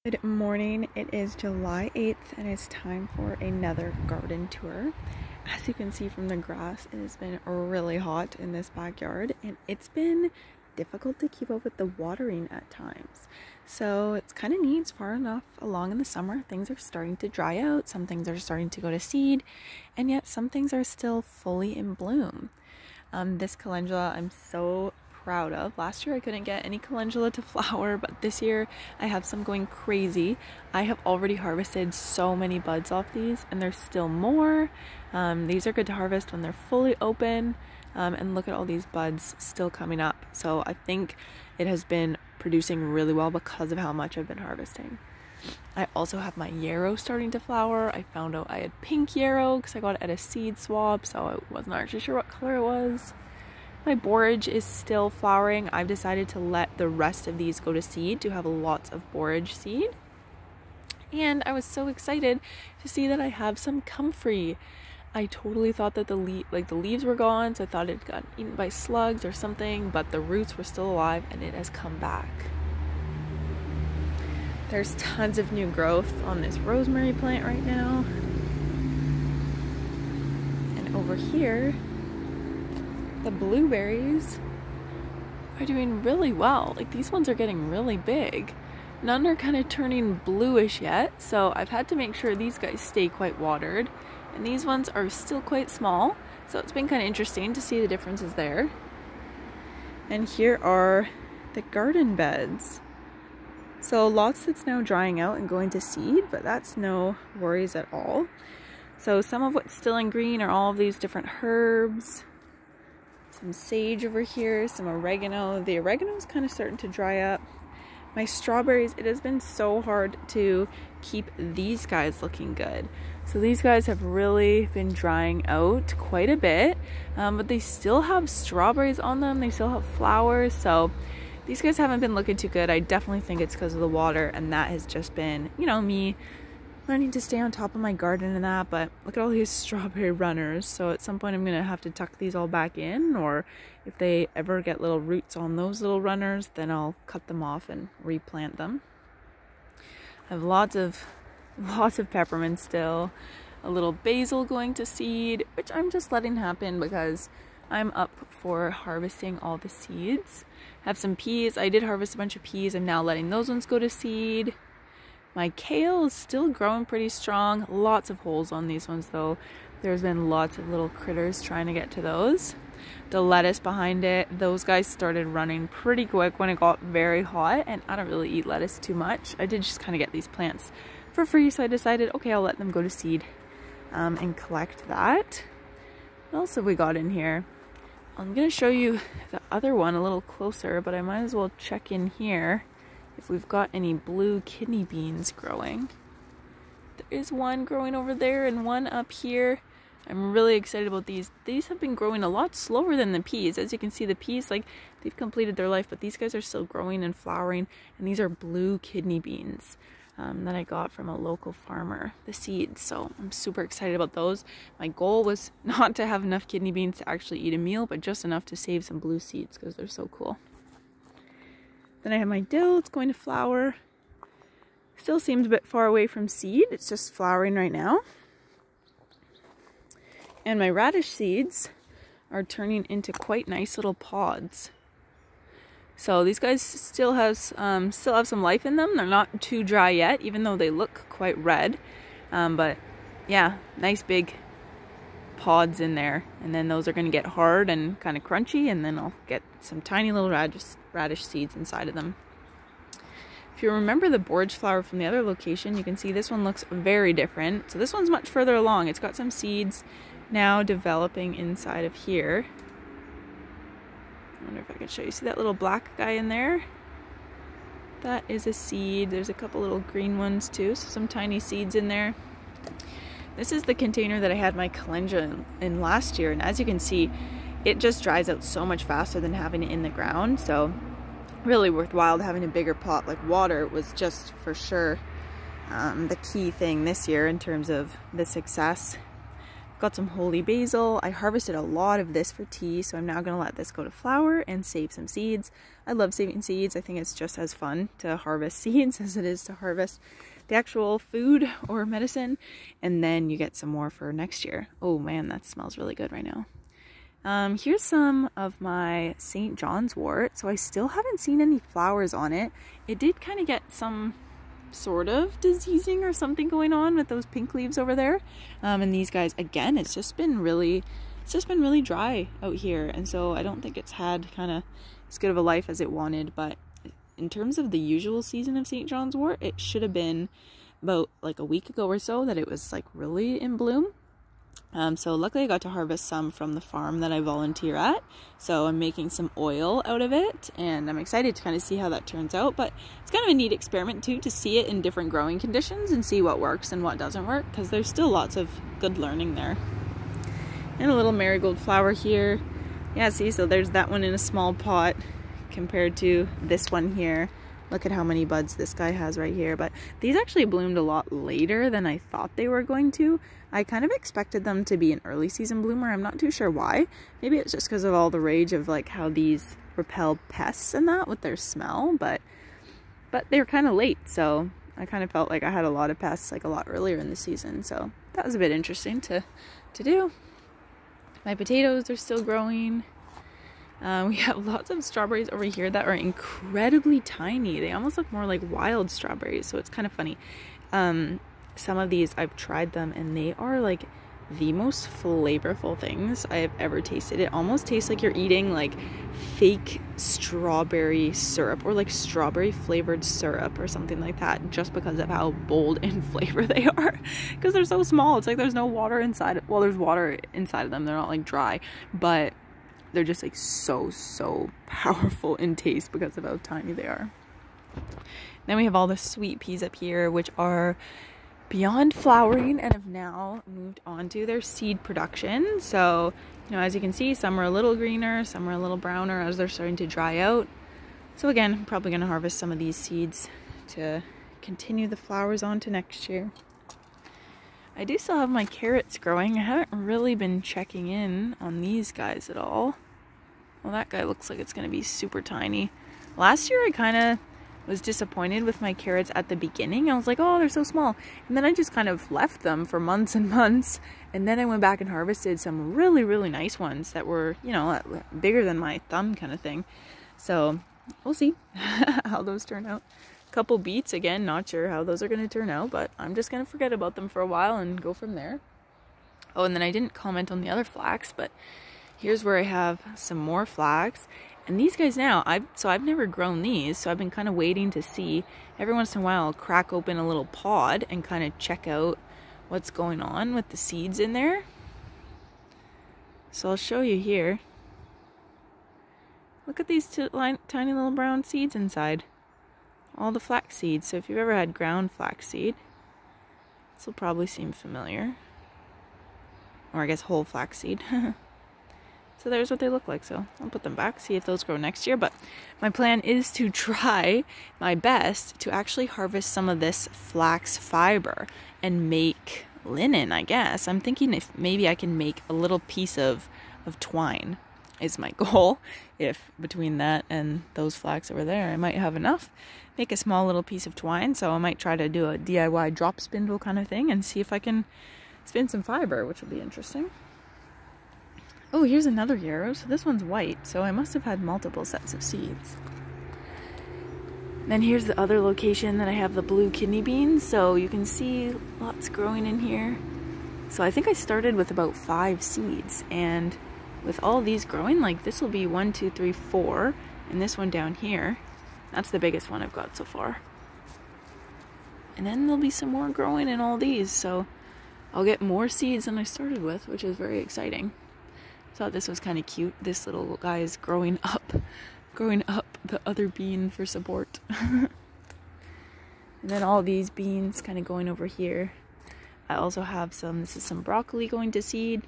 Good morning, it is July 8th and it's time for another garden tour. As you can see from the grass, it has been really hot in this backyard and it's been difficult to keep up with the watering at times. So it's kind of neat, it's far enough along in the summer, things are starting to dry out, some things are starting to go to seed, and yet some things are still fully in bloom. This calendula I'm so proud of. Last year I couldn't get any calendula to flower, but this year I have some going crazy. I have already harvested so many buds off these and there's still more. These are good to harvest when they're fully open, and look at all these buds still coming up. So I think it has been producing really well because of how much I've been harvesting. I also have my yarrow starting to flower. I found out I had pink yarrow because I got it at a seed swap, so I wasn't actually sure what color it was. My borage is still flowering. I've decided to let the rest of these go to seed to have lots of borage seed. And I was so excited to see that I have some comfrey. I totally thought that the leaves were gone, so I thought it got eaten by slugs or something, but the roots were still alive and it has come back. There's tons of new growth on this rosemary plant right now. And over here, the blueberries are doing really well. Like, these ones are getting really big. None are kind of turning bluish yet, so I've had to make sure these guys stay quite watered. And these ones are still quite small, so it's been kind of interesting to see the differences there. And here are the garden beds. So lots that's now drying out and going to seed, but that's no worries at all. So some of what's still in green are all of these different herbs. Some sage over here, some oregano. The oregano is kind of starting to dry up. My strawberries, it has been so hard to keep these guys looking good. So these guys have really been drying out quite a bit, but they still have strawberries on them. They still have flowers, so these guys haven't been looking too good. I definitely think it's because of the water, and that has just been, you know, me learning to stay on top of my garden and that. But look at all these strawberry runners. So at some point I'm gonna have to tuck these all back in, or if they ever get little roots on those little runners, then I'll cut them off and replant them. I have lots of peppermint still, a little basil going to seed, which I'm just letting happen because I'm up for harvesting all the seeds. I have some peas. I did harvest a bunch of peas. I'm now letting those ones go to seed. My kale is still growing pretty strong. Lots of holes on these ones though. There's been lots of little critters trying to get to those. The lettuce behind it, those guys started running pretty quick when it got very hot, and I don't really eat lettuce too much. I did just kind of get these plants for free, so I decided, okay, I'll let them go to seed and collect that. What else have we got in here? I'm gonna show you the other one a little closer, but I might as well check in here if we've got any blue kidney beans growing. There is one growing over there and one up here. I'm really excited about these. These have been growing a lot slower than the peas. As you can see, the peas, like, they've completed their life, but these guys are still growing and flowering, and these are blue kidney beans that I got from a local farmer, the seeds. So I'm super excited about those. My goal was not to have enough kidney beans to actually eat a meal, but just enough to save some blue seeds because they're so cool. Then I have my dill, it's going to flower. Still seems a bit far away from seed, it's just flowering right now. And my radish seeds are turning into quite nice little pods. So these guys still have some life in them. They're not too dry yet, even though they look quite red. But yeah, nice big pods in there, and then those are going to get hard and kind of crunchy, and then I'll get some tiny little radish seeds inside of them. If you remember the borage flower from the other location, you can see this one looks very different. So this one's much further along. It's got some seeds now developing inside of here. I wonder if I can show you. See that little black guy in there? That is a seed. There's a couple little green ones too, so some tiny seeds in there. This is the container that I had my calendula in last year, and as you can see, it just dries out so much faster than having it in the ground. So really worthwhile having a bigger pot. Like, water was just for sure the key thing this year in terms of the success. Got some holy basil. I harvested a lot of this for tea, so I'm now going to let this go to flower and save some seeds. I love saving seeds. I think it's just as fun to harvest seeds as it is to harvest the actual food or medicine, and then you get some more for next year. Oh man, that smells really good right now. Here's some of my St. John's wort. So I still haven't seen any flowers on it. It did kind of get some sort of diseasing or something going on with those pink leaves over there. And these guys, again, it's just been really dry out here. And so I don't think it's had kind of as good of a life as it wanted. But in terms of the usual season of St. John's wort, it should have been about like a week ago or so that it was like really in bloom. So luckily I got to harvest some from the farm that I volunteer at. So I'm making some oil out of it, and I'm excited to kind of see how that turns out. But it's kind of a neat experiment too, to see it in different growing conditions and see what works and what doesn't work, because there's still lots of good learning there. And a little marigold flower here. Yeah, see, so there's that one in a small pot compared to this one here. Look at how many buds this guy has right here. But these actually bloomed a lot later than I thought they were going to. I kind of expected them to be an early season bloomer. I'm not too sure why. Maybe it's just because of all the rage of like how these repel pests and that with their smell. But they were kind of late. So I kind of felt like I had a lot of pests like a lot earlier in the season. So that was a bit interesting to do. My potatoes are still growing. We have lots of strawberries over here that are incredibly tiny. They almost look more like wild strawberries, so it's kind of funny. Some of these, I've tried them, and they are like the most flavorful things I have ever tasted. It almost tastes like you're eating like fake strawberry syrup, or like strawberry flavored syrup or something like that, just because of how bold in flavor they are. Because they're so small. It's like there's no water inside. Well, there's water inside of them. They're not like dry, but they're just like so powerful in taste because of how tiny they are. Then we have all the sweet peas up here, which are beyond flowering and have now moved on to their seed production. So, you know, as you can see, some are a little greener, some are a little browner as they're starting to dry out. So again, I'm probably going to harvest some of these seeds to continue the flowers on to next year. I do still have my carrots growing. I haven't really been checking in on these guys at all. Well, that guy looks like it's going to be super tiny. Last year I kind of was disappointed with my carrots at the beginning. I was like, oh, they're so small. And then I just kind of left them for months and months. And then I went back and harvested some really nice ones that were, you know, bigger than my thumb kind of thing. So we'll see how those turn out. Couple beets, again, not sure how those are going to turn out, but I'm just going to forget about them for a while and go from there. Oh, and then I didn't comment on the other flax, but here's where I have some more flax. And these guys now, I've never grown these, so I've been kind of waiting to see. Every once in a while I'll crack open a little pod and kind of check out what's going on with the seeds in there. So I'll show you here. Look at these tiny little brown seeds inside. All the flax seeds. So if you've ever had ground flax seed, this will probably seem familiar. Or I guess whole flax seed. So there's what they look like. So I'll put them back, see if those grow next year. But my plan is to try my best to actually harvest some of this flax fiber and make linen, I guess. I'm thinking if maybe I can make a little piece of twine is my goal. If between that and those flax over there, I might have enough. Make a small little piece of twine. So I might try to do a DIY drop spindle kind of thing and see if I can spin some fiber, which will be interesting. Oh, here's another yarrow. So this one's white, so I must have had multiple sets of seeds. Then here's the other location that I have the blue kidney beans. So you can see lots growing in here. So I think I started with about 5 seeds, and with all these growing, like this will be 1, 2, 3, 4, and this one down here, that's the biggest one I've got so far. And then there'll be some more growing in all these, so I'll get more seeds than I started with, which is very exciting. Thought this was kind of cute. This little guy is growing up the other bean for support. And then all these beans kind of going over here. I also have this is some broccoli going to seed.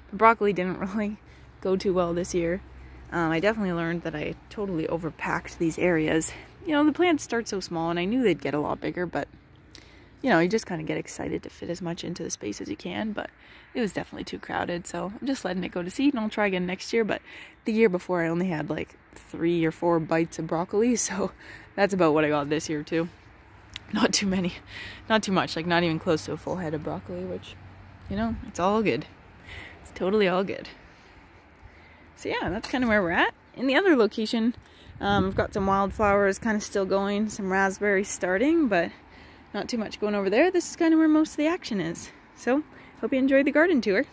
The broccoli didn't really go too well this year. I definitely learned that I totally overpacked these areas. You know, the plants start so small and I knew they'd get a lot bigger, but you know, you just kind of get excited to fit as much into the space as you can, but it was definitely too crowded, so I'm just letting it go to seed, and I'll try again next year. But the year before I only had like 3 or 4 bites of broccoli, so that's about what I got this year too. Not too many, not too much, like not even close to a full head of broccoli, which, you know, it's all good. It's totally all good. So yeah, that's kind of where we're at. In the other location, I've got some wildflowers kind of still going, some raspberries starting, but not too much going over there. This is kind of where most of the action is. So, hope you enjoyed the garden tour.